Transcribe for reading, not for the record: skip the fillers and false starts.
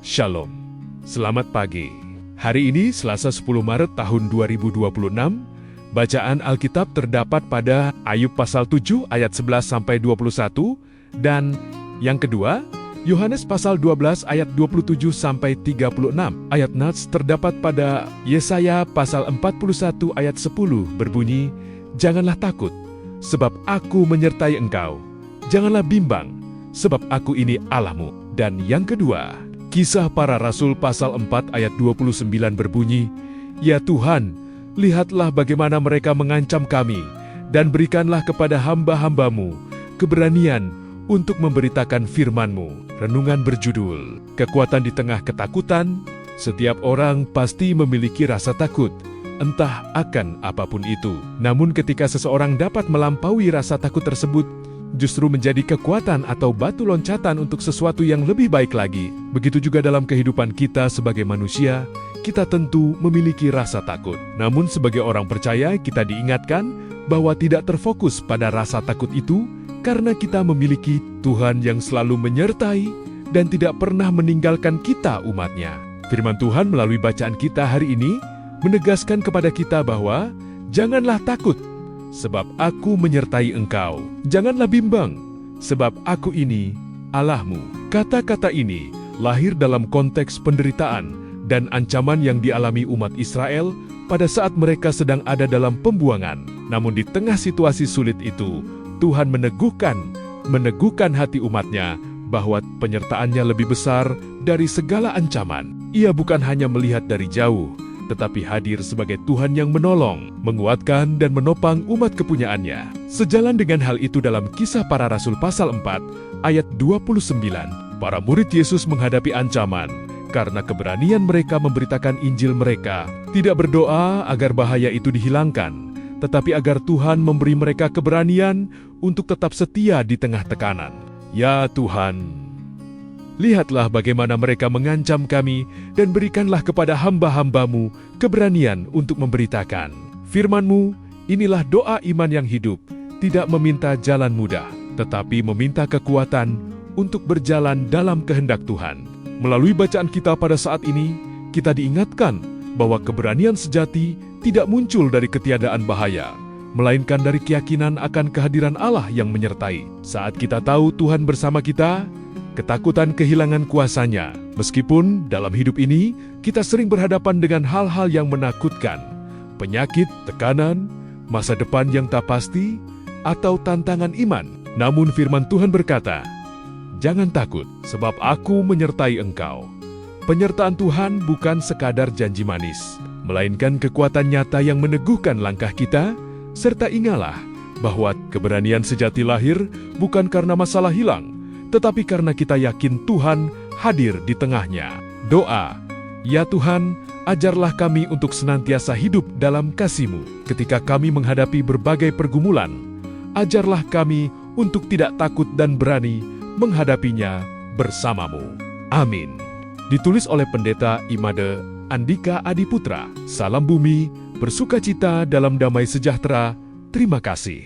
Shalom. Selamat pagi. Hari ini Selasa 10 Maret tahun 2026. Bacaan Alkitab terdapat pada Ayub pasal 7 ayat 11-21 dan yang kedua, Yohanes pasal 12 ayat 27-36. Ayat Nats terdapat pada Yesaya pasal 41 ayat 10 berbunyi, "Janganlah takut, sebab aku menyertai engkau. Janganlah bimbang, sebab aku ini Allahmu." Dan yang kedua, Kisah Para Rasul pasal 4 ayat 29 berbunyi, "Ya Tuhan, lihatlah bagaimana mereka mengancam kami, dan berikanlah kepada hamba-hambamu keberanian untuk memberitakan firman-Mu." Renungan berjudul, Kekuatan di Tengah Ketakutan. Setiap orang pasti memiliki rasa takut, entah akan apapun itu. Namun ketika seseorang dapat melampaui rasa takut tersebut, justru menjadi kekuatan atau batu loncatan untuk sesuatu yang lebih baik lagi. Begitu juga dalam kehidupan kita sebagai manusia, kita tentu memiliki rasa takut. Namun sebagai orang percaya, kita diingatkan bahwa tidak terfokus pada rasa takut itu karena kita memiliki Tuhan yang selalu menyertai dan tidak pernah meninggalkan kita umatnya. Firman Tuhan melalui bacaan kita hari ini menegaskan kepada kita bahwa janganlah takut, sebab aku menyertai engkau. Janganlah bimbang, sebab aku ini Allahmu. Kata-kata ini lahir dalam konteks penderitaan dan ancaman yang dialami umat Israel pada saat mereka sedang ada dalam pembuangan. Namun di tengah situasi sulit itu, Tuhan meneguhkan hati umatnya bahwa penyertaannya lebih besar dari segala ancaman. Ia bukan hanya melihat dari jauh, tetapi hadir sebagai Tuhan yang menolong, menguatkan, dan menopang umat kepunyaannya. Sejalan dengan hal itu dalam Kisah Para Rasul pasal 4, ayat 29, para murid Yesus menghadapi ancaman karena keberanian mereka memberitakan Injil mereka, tidak berdoa agar bahaya itu dihilangkan, tetapi agar Tuhan memberi mereka keberanian untuk tetap setia di tengah tekanan. Ya Tuhan, lihatlah bagaimana mereka mengancam kami, dan berikanlah kepada hamba-hambamu keberanian untuk memberitakan firman-Mu. Inilah doa iman yang hidup, tidak meminta jalan mudah, tetapi meminta kekuatan untuk berjalan dalam kehendak Tuhan. Melalui bacaan kita pada saat ini, kita diingatkan bahwa keberanian sejati tidak muncul dari ketiadaan bahaya, melainkan dari keyakinan akan kehadiran Allah yang menyertai. Saat kita tahu Tuhan bersama kita, ketakutan kehilangan kuasanya. Meskipun dalam hidup ini, kita sering berhadapan dengan hal-hal yang menakutkan, penyakit, tekanan, masa depan yang tak pasti, atau tantangan iman. Namun firman Tuhan berkata, "Jangan takut, sebab aku menyertai engkau." Penyertaan Tuhan bukan sekadar janji manis, melainkan kekuatan nyata yang meneguhkan langkah kita, serta ingatlah bahwa keberanian sejati lahir bukan karena masalah hilang, tetapi karena kita yakin Tuhan hadir di tengahnya. Doa, "Ya Tuhan, ajarlah kami untuk senantiasa hidup dalam kasih-Mu. Ketika kami menghadapi berbagai pergumulan, ajarlah kami untuk tidak takut dan berani menghadapinya bersama-Mu." Amin. Ditulis oleh Pendeta Imade Andika Adiputra. Salam bumi, bersukacita dalam damai sejahtera. Terima kasih.